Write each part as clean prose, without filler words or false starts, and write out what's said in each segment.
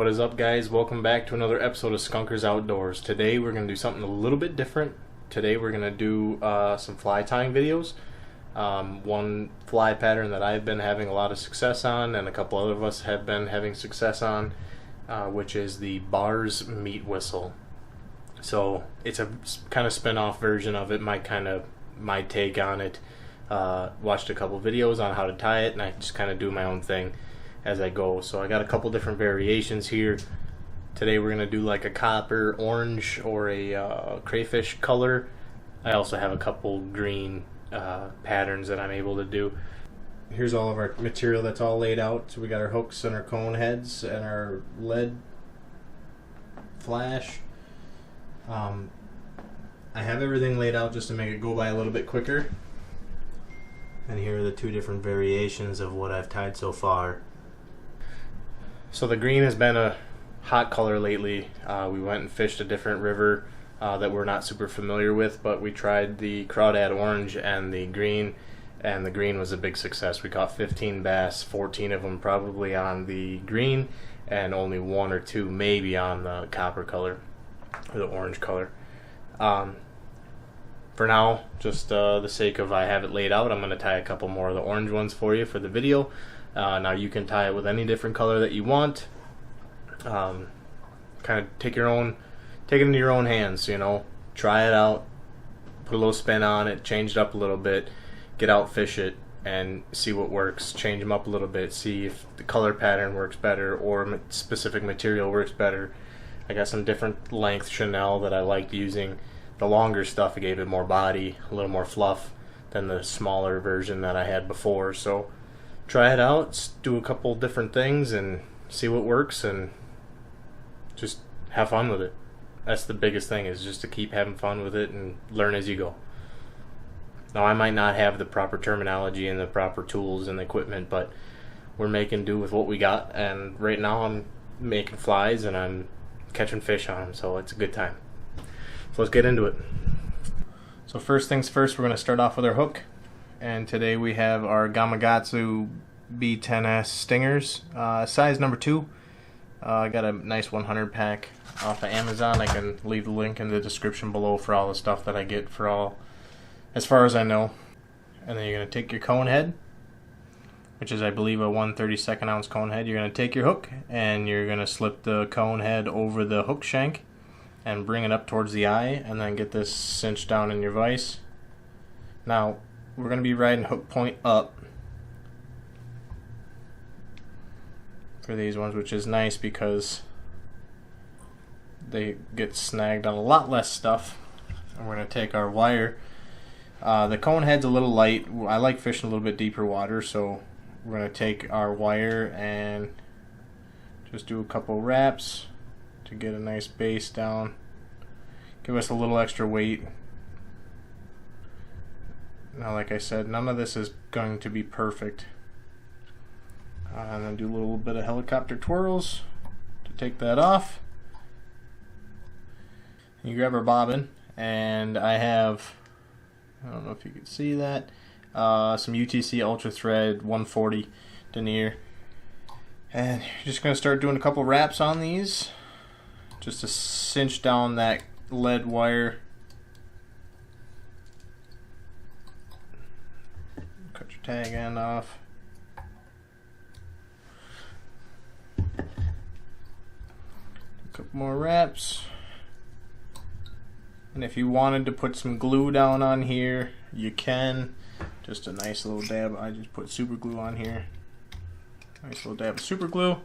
What is up, guys? Welcome back to another episode of Skunkers Outdoors. Today we're going to do something a little bit different. Today we're going to do some fly tying videos. One fly pattern that I've been having a lot of success on and a couple other of us have been having success on, which is the Barr's meat whistle. So it's a kind of spin-off version of it, my take on it. Watched a couple videos on how to tie it, and I just kind of do my own thing as I go. So I got a couple different variations here. Today we're going to do like a copper, orange, or a crayfish color. I also have a couple green patterns that I'm able to do. Here's all of our material that's all laid out. So we got our hooks and our cone heads and our lead flash. I have everything laid out just to make it go by a little bit quicker. And here are the two different variations of what I've tied so far. So the green has been a hot color lately. We went and fished a different river that we're not super familiar with, but we tried the crawdad orange and the green was a big success. We caught 15 bass, 14 of them probably on the green, and only 1 or 2 maybe on the copper color or the orange color. For now, just the sake of I have it laid out, I'm going to tie a couple more of the orange ones for you for the video. Now you can tie it with any different color that you want. Kind of take it into your own hands, you know. Try it out, put a little spin on it, change it up a little bit, get out, fish it, and see what works. Change them up a little bit, see if the color pattern works better or specific material works better. I got some different length Chanel that I liked using. The longer stuff, it gave it more body, a little more fluff than the smaller version that I had before. So try it out, do a couple different things and see what works, and just have fun with it. That's the biggest thing, is just to keep having fun with it and learn as you go. Now, I might not have the proper terminology and the proper tools and the equipment, but we're making do with what we got, and right now I'm making flies and I'm catching fish on them, so it's a good time. So let's get into it. So first things first, we're going to start off with our hook. And today we have our Gamakatsu B10S stingers, size number 2. I got a nice 100 pack off of Amazon. I can leave the link in the description below for all the stuff that I get for all, as far as I know. And then you're going to take your cone head, which is I believe a 1/32 ounce cone head. You're going to take your hook and you're going to slip the cone head over the hook shank and bring it up towards the eye, and then get this cinched down in your vise. Now we're going to be riding hook point up for these ones, which is nice because they get snagged on a lot less stuff. And we're going to take our wire. The cone head's a little light. I like fishing a little bit deeper water, so we're going to take our wire and just do a couple wraps to get a nice base down. Give us a little extra weight. Now, like I said, none of this is going to be perfect. And then do a little bit of helicopter twirls to take that off. You grab our bobbin, and I have, I don't know if you can see that, some UTC Ultra Thread 140 denier. And you're just going to start doing a couple wraps on these just to cinch down that lead wire. Cut your tag end off. A couple more wraps. And if you wanted to put some glue down on here, you can. Just a nice little dab. I just put super glue on here. Nice little dab of super glue.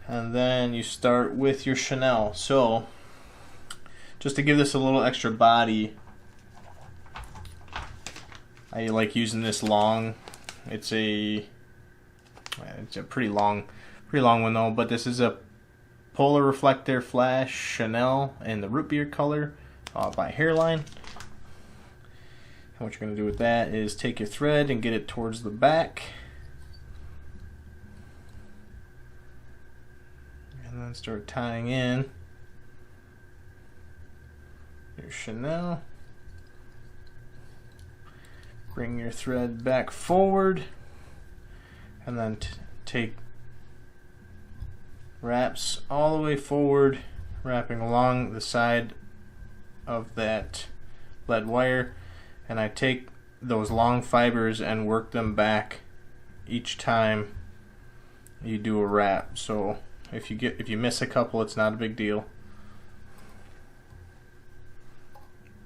And then you start with your Chanel. So just to give this a little extra body, I like using this long. It's a pretty long one though, but this is a Polar Reflector Flash Chanel in the root beer color by Hairline. And what you're going to do with that is take your thread and get it towards the back. And then start tying in your Chanel. Bring your thread back forward and then take wraps all the way forward, wrapping along the side of that lead wire, and I take those long fibers and work them back each time you do a wrap. So if you miss a couple, it's not a big deal,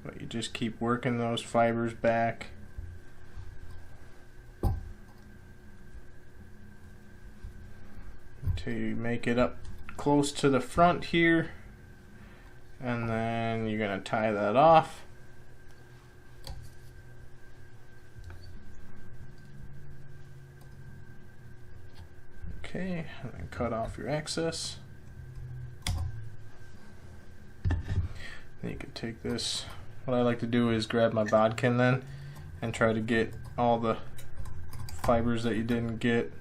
but you just keep working those fibers back until you make it up close to the front here, and then you're going to tie that off. Okay, and then cut off your excess. Then you can take this. What I like to do is grab my bodkin then and try to get all the fibers that you didn't get,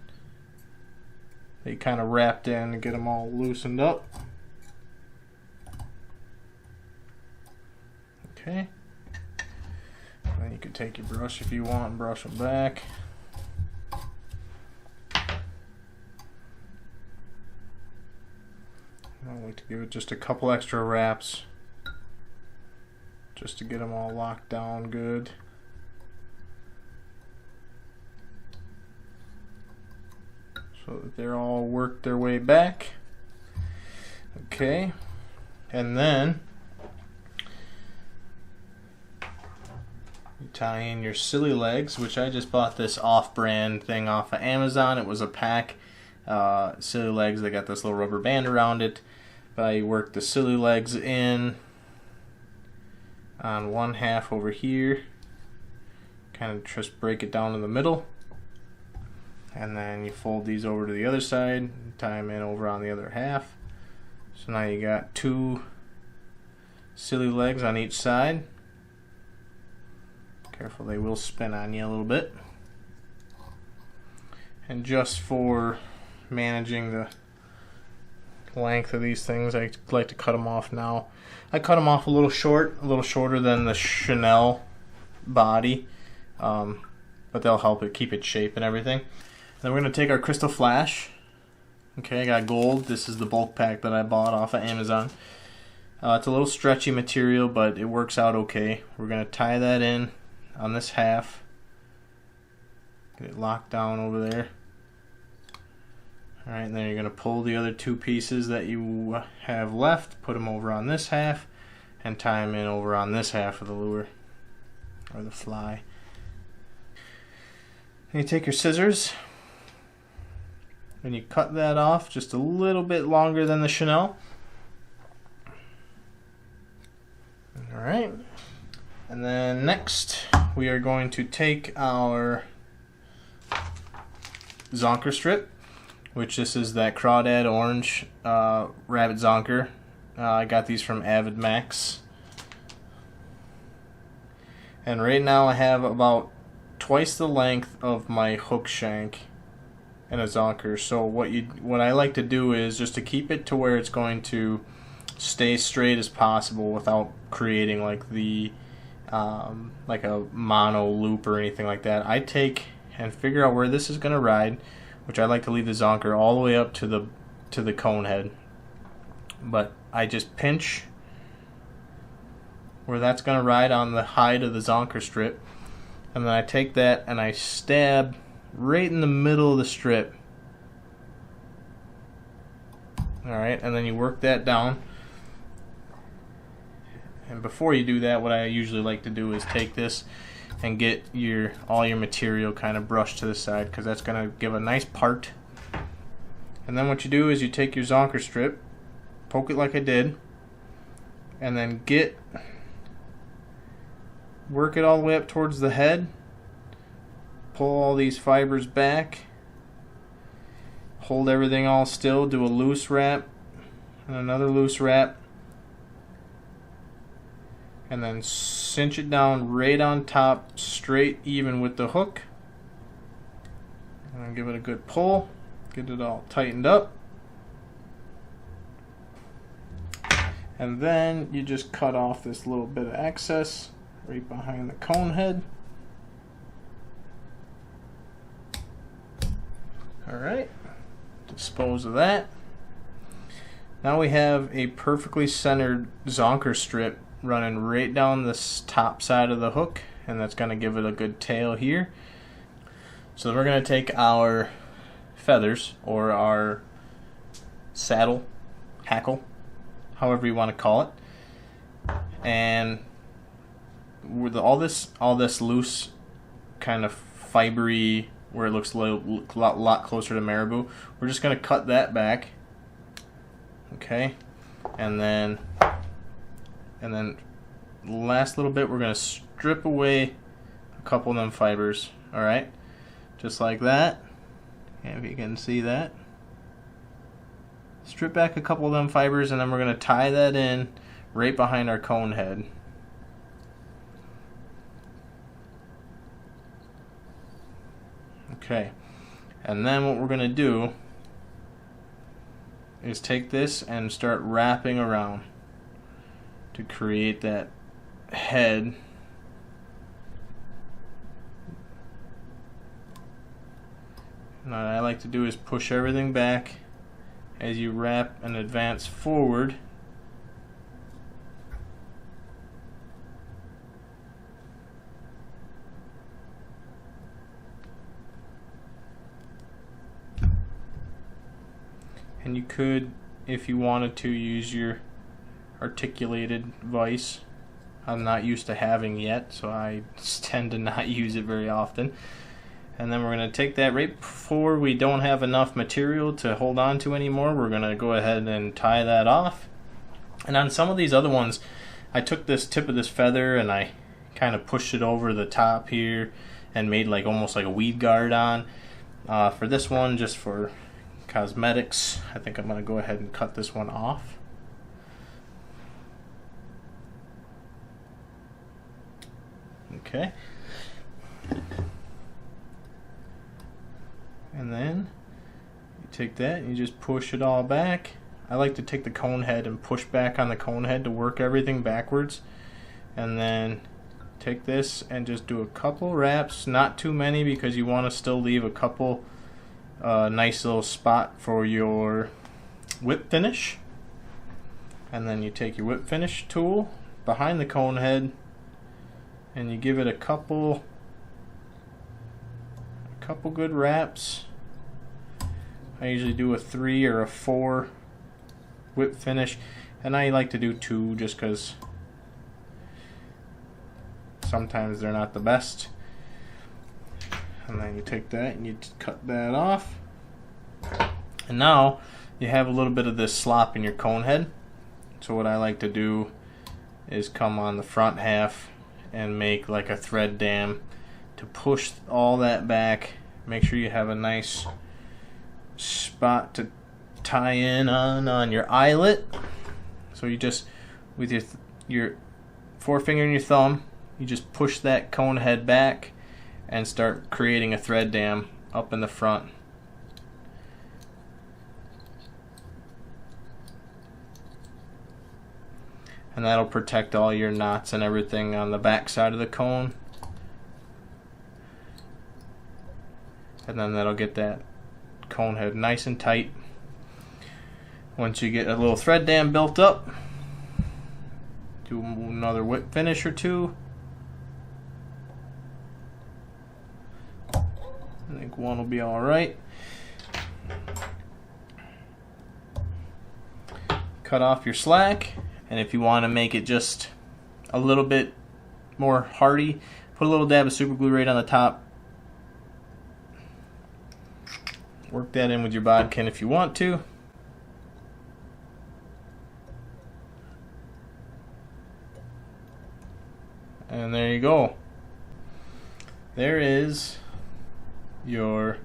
that you kind of wrapped in, and get them all loosened up. Okay. And then you can take your brush if you want and brush them back. I like to give it just a couple extra wraps just to get them all locked down good. So that they're all worked their way back. Okay, and then you tie in your silly legs, which I just bought this off-brand thing off of Amazon. It was a pack. Silly legs, they got this little rubber band around it. But I work the silly legs in on one half over here, kind of just break it down in the middle, and then you fold these over to the other side, tie them in over on the other half. So now you got two silly legs on each side. Careful, they will spin on you a little bit. And just for managing the length of these things, I like to cut them off now. I cut them off a little shorter than the Chanel body, but they'll help it keep its shape and everything. Then we're going to take our crystal flash. Okay, I got gold. This is the bulk pack that I bought off of Amazon. It's a little stretchy material, but it works out okay. We're going to tie that in on this half. Get it locked down over there. Alright, and then you're going to pull the other two pieces that you have left, put them over on this half, and tie them in over on this half of the lure, or the fly. And you take your scissors, and you cut that off just a little bit longer than the Chanel. Alright, and then next we are going to take our zonker strip, which this is that Crawdad Orange Rabbit Zonker. I got these from Avid Max. And right now I have about twice the length of my hook shank in a zonker. So what I like to do is just to keep it to where it's going to stay straight as possible without creating like the like a mono loop or anything like that. I take and figure out where this is going to ride, which I like to leave the zonker all the way up to the cone head. But I just pinch where that's going to ride on the hide of the zonker strip, and then I take that and I stab right in the middle of the strip. Alright, and then you work that down. And before you do that, what I usually like to do is take this and get all your material kind of brushed to the side, because that's going to give a nice part. And then what you do is you take your zonker strip, poke it like I did, and then work it all the way up towards the head, pull all these fibers back, hold everything all still, do a loose wrap and another loose wrap, and then cinch it down right on top, straight even with the hook, and give it a good pull, get it all tightened up, and then you just cut off this little bit of excess right behind the cone head. Alright, dispose of that. Now we have a perfectly centered zonker strip running right down this top side of the hook, and that's going to give it a good tail here. So we're going to take our feathers, or our saddle, hackle, however you want to call it, and with all this loose kind of fibery, where it looks a lot closer to marabou, we're just going to cut that back. Okay, and then last little bit, we're going to strip away a couple of them fibers. All right, just like that. And if you can see that, strip back a couple of them fibers, and then we're going to tie that in right behind our cone head. Okay, and then what we're going to do is take this and start wrapping around to create that head. And what I like to do is push everything back as you wrap and advance forward. And you could, if you wanted to, use your articulated vise. I'm not used to having yet, so I tend to not use it very often. And then we're going to take that right before we don't have enough material to hold on to anymore. We're going to go ahead and tie that off. And on some of these other ones, I took this tip of this feather and I kind of pushed it over the top here and made like almost like a weed guard on. For this one, just for cosmetics, I think I'm going to go ahead and cut this one off. Okay. And then you take that and you just push it all back. I like to take the cone head and push back on the cone head to work everything backwards. And then take this and just do a couple wraps, not too many, because you want to still leave a couple nice little spot for your whip finish. And then you take your whip finish tool behind the cone head and you give it a couple good wraps. I usually do a 3 or a 4 whip finish, and I like to do 2 just because sometimes they're not the best. And then you take that and you cut that off, and now you have a little bit of this slop in your cone head. So what I like to do is come on the front half and make like a thread dam to push all that back. Make sure you have a nice spot to tie in on your eyelet. So you just, with your forefinger and your thumb, you just push that cone head back and start creating a thread dam up in the front. And that'll protect all your knots and everything on the back side of the cone. And then that'll get that cone head nice and tight. Once you get a little thread dam built up, do another whip finish or 2. I think 1 will be alright. Cut off your slack, and if you want to make it just a little bit more hardy, put a little dab of super glue right on the top. Work that in with your bodkin if you want to. And there you go. There is your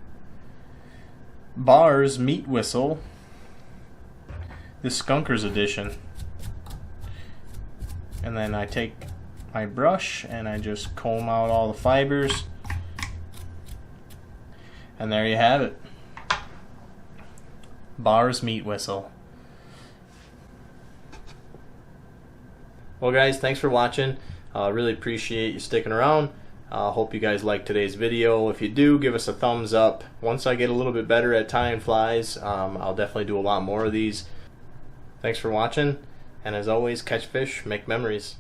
Barr's meat whistle, the Skunkers edition. And then I take my brush and I just comb out all the fibers. And there you have it. Barr's meat whistle. Well guys, thanks for watching. Really appreciate you sticking around. Hope you guys liked today's video. If you do, give us a thumbs up. Once I get a little bit better at tying flies, I'll definitely do a lot more of these. Thanks for watching, and as always, catch fish, make memories.